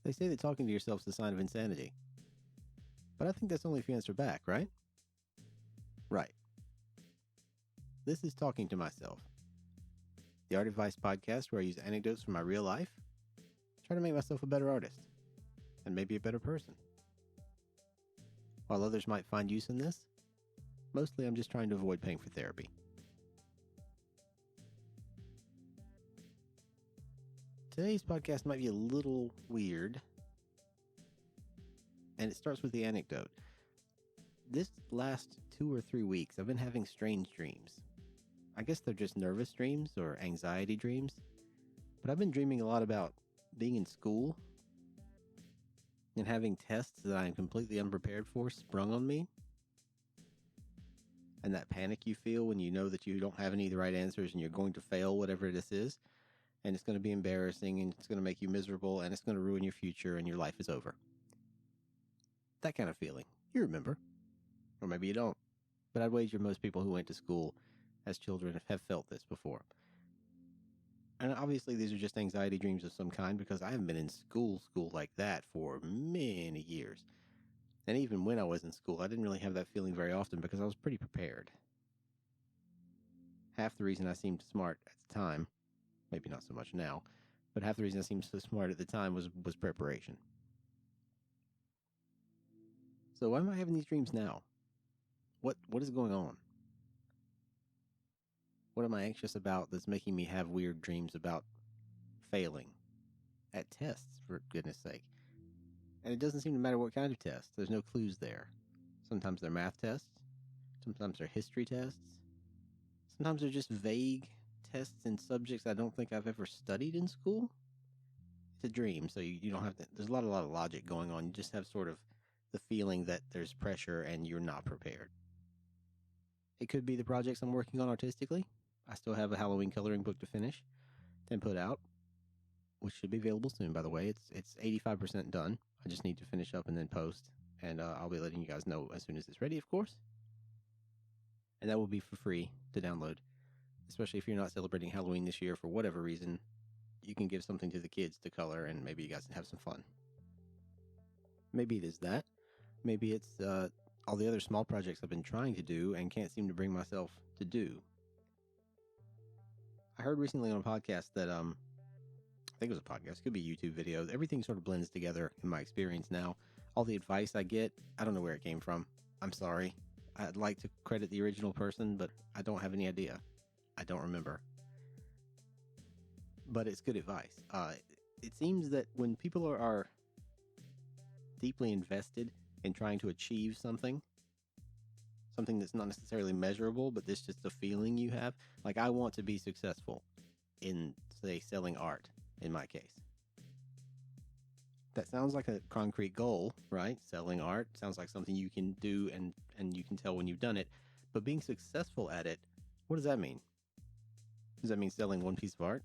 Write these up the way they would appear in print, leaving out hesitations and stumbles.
They say that talking to yourself is a sign of insanity. But I think that's only if you answer back, right? Right. This is Talking to Myself, the Art Advice podcast where I use anecdotes from my real life, try to make myself a better artist, and maybe a better person. While others might find use in this, mostly I'm just trying to avoid paying for therapy. Today's podcast might be a little weird, and it starts with the anecdote. This last 2 or 3 weeks, I've been having strange dreams. I guess they're just nervous dreams or anxiety dreams, but I've been dreaming a lot about being in school and having tests that I'm completely unprepared for sprung on me. And that panic you feel when you know that you don't have any of the right answers and you're going to fail whatever this is. And it's going to be embarrassing and it's going to make you miserable and it's going to ruin your future and your life is over. That kind of feeling. You remember. Or maybe you don't. But I'd wager most people who went to school as children have felt this before. And obviously these are just anxiety dreams of some kind because I haven't been in school like that for many years. And even when I was in school, I didn't really have that feeling very often because I was pretty prepared. Half the reason I seemed smart at the time, maybe not so much now, but half the reason I seemed so smart at the time was preparation. So why am I having these dreams now? What is going on? What am I anxious about that's making me have weird dreams about failing at tests, for goodness sake? And it doesn't seem to matter what kind of test. There's no clues there. Sometimes they're math tests. Sometimes they're history tests. Sometimes they're just vague tests in subjects I don't think I've ever studied in school. It's a dream, so you don't have to, there's a lot of logic going on. You just have sort of the feeling that there's pressure and you're not prepared. It could be the projects I'm working on artistically. I still have a Halloween coloring book to finish, then put out, which should be available soon, by the way. It's 85% done. I just need to finish up and then post, and I'll be letting you guys know as soon as it's ready, of course. And that will be for free to download, especially if you're not celebrating Halloween this year for whatever reason. You can give something to the kids to color, and maybe you guys can have some fun. Maybe it is that. Maybe it's all the other small projects I've been trying to do and can't seem to bring myself to do. I heard recently on a podcast that I think it was a podcast, it could be a YouTube video. Everything sort of blends together in my experience now. All the advice I get, I don't know where it came from. I'm sorry. I'd like to credit the original person, but I don't have any idea. I don't remember. But it's good advice. It seems that when people are deeply invested in trying to achieve something that's not necessarily measurable, but this just a feeling you have. Like, I want to be successful in, say, selling art, in my case. That sounds like a concrete goal, right? Selling art sounds like something you can do and you can tell when you've done it. But being successful at it, what does that mean? Does that mean selling one piece of art?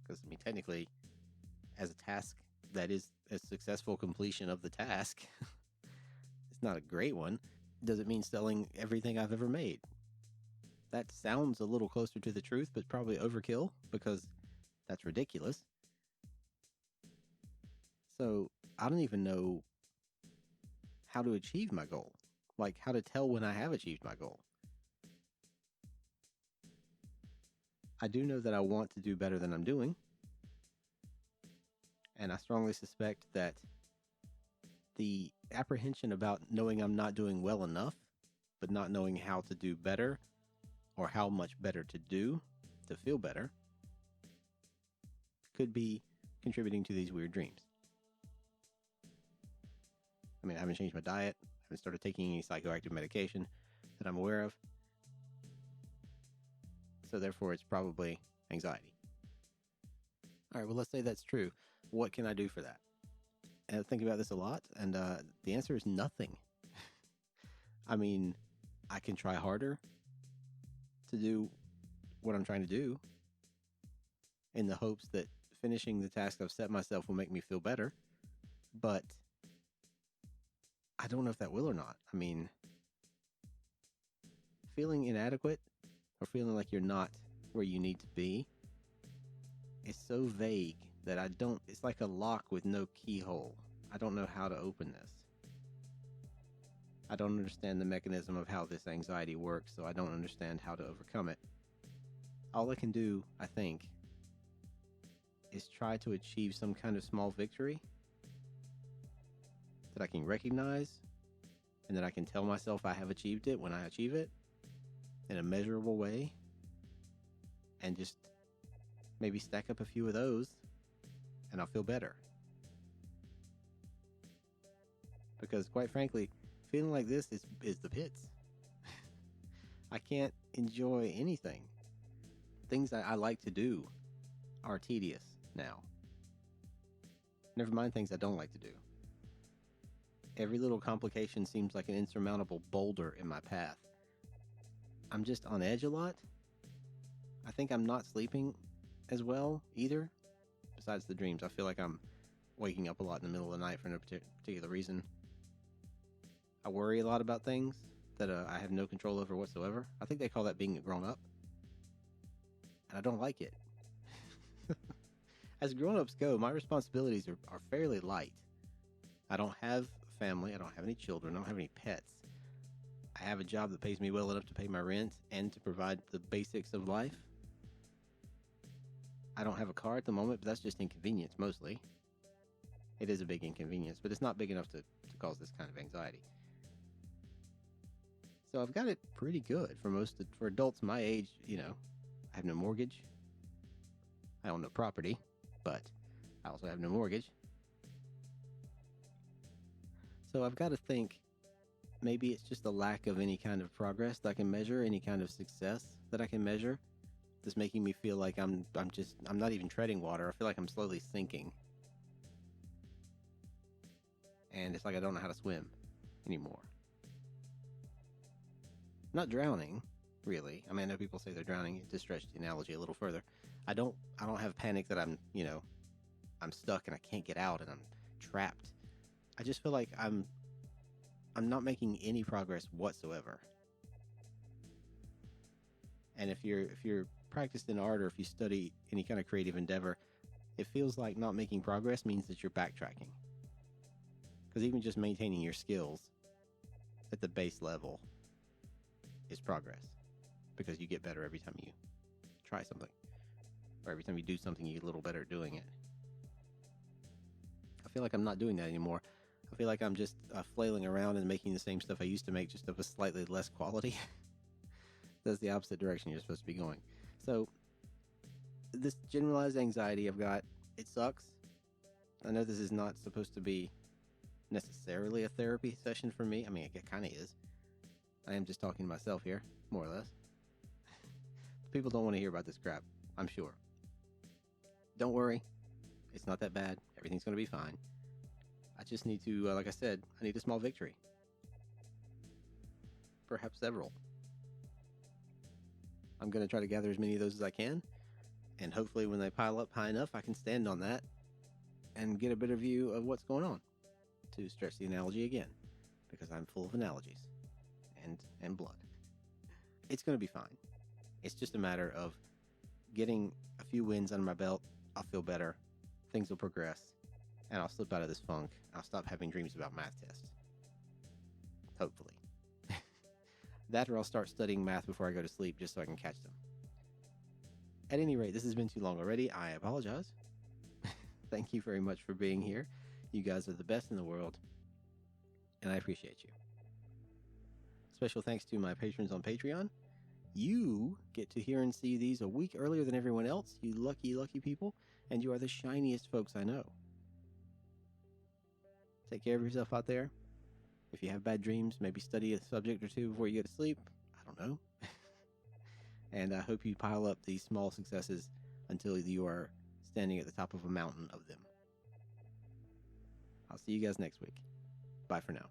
Because, I mean, technically, as a task that is a successful completion of the task, it's not a great one. Does it mean selling everything I've ever made? That sounds a little closer to the truth, but probably overkill because that's ridiculous. So I don't even know how to achieve my goal. Like, how to tell when I have achieved my goal. I do know that I want to do better than I'm doing. And I strongly suspect that the apprehension about knowing I'm not doing well enough, but not knowing how to do better or how much better to do to feel better, could be contributing to these weird dreams. I mean, I haven't changed my diet. I haven't started taking any psychoactive medication that I'm aware of. So therefore, it's probably anxiety. All right, well, let's say that's true. What can I do for that? And I think about this a lot, and the answer is nothing. I mean, I can try harder to do what I'm trying to do in the hopes that finishing the task I've set myself will make me feel better. But I don't know if that will or not. I mean, feeling inadequate or feeling like you're not where you need to be is so vague that I don't, it's like a lock with no keyhole. I don't know how to open this. I don't understand the mechanism of how this anxiety works, so I don't understand how to overcome it. All I can do, I think, is try to achieve some kind of small victory that I can recognize and that I can tell myself I have achieved it when I achieve it in a measurable way, and just maybe stack up a few of those and I'll feel better. Because quite frankly, feeling like this is the pits. I can't enjoy anything. Things that I like to do are tedious now. Never mind things I don't like to do. Every little complication seems like an insurmountable boulder in my path. I'm just on edge a lot. I think I'm not sleeping as well either. Besides the dreams, I feel like I'm waking up a lot in the middle of the night for no particular reason. I worry a lot about things that I have no control over whatsoever. I think they call that being a grown up. And I don't like it. As grown-ups go, my responsibilities are fairly light. I don't have a family. I don't have any children. I don't have any pets. I have a job that pays me well enough to pay my rent and to provide the basics of life. I don't have a car at the moment, but that's just inconvenience mostly. It is a big inconvenience, but it's not big enough to cause this kind of anxiety. So I've got it pretty good for adults my age. I have no mortgage. I own no property, but I also have no mortgage. So I've got to think maybe it's just a lack of any kind of progress that I can measure, any kind of success that I can measure, that's making me feel like I'm not even treading water. I feel like I'm slowly sinking. And it's like I don't know how to swim anymore. I'm not drowning, really. I mean, I know people say they're drowning. To stretch the analogy a little further, I don't have panic that I'm stuck and I can't get out and I'm trapped. I just feel like I'm not making any progress whatsoever. And if you're practiced in art, or if you study any kind of creative endeavor, it feels like not making progress means that you're backtracking. Because even just maintaining your skills at the base level is progress, because you get better every time you try something, or every time you do something you get a little better at doing it. I feel like I'm not doing that anymore. I feel like I'm just flailing around and making the same stuff I used to make, just of a slightly less quality. That's the opposite direction you're supposed to be going. So this generalized anxiety I've got, it sucks. I know this is not supposed to be necessarily a therapy session for me. I mean, it kind of is. I am just talking to myself here, more or less. People don't want to hear about this crap, I'm sure. Don't worry. It's not that bad. Everything's going to be fine. I just need to, like I said, I need a small victory. Perhaps several. I'm going to try to gather as many of those as I can. And hopefully when they pile up high enough, I can stand on that and get a better view of what's going on. To stretch the analogy again, because I'm full of analogies and blood. It's going to be fine. It's just a matter of getting a few wins under my belt. I'll feel better. Things will progress. And I'll slip out of this funk. I'll stop having dreams about math tests. Hopefully. That, or I'll start studying math before I go to sleep just so I can catch them. At any rate, this has been too long already. I apologize. Thank you very much for being here. You guys are the best in the world, and I appreciate you. Special thanks to my patrons on Patreon. You get to hear and see these a week earlier than everyone else, you lucky, lucky people, and you are the shiniest folks I know. Take care of yourself out there. If you have bad dreams, maybe study a subject or two before you go to sleep. I don't know. And I hope you pile up these small successes until you are standing at the top of a mountain of them. I'll see you guys next week. Bye for now.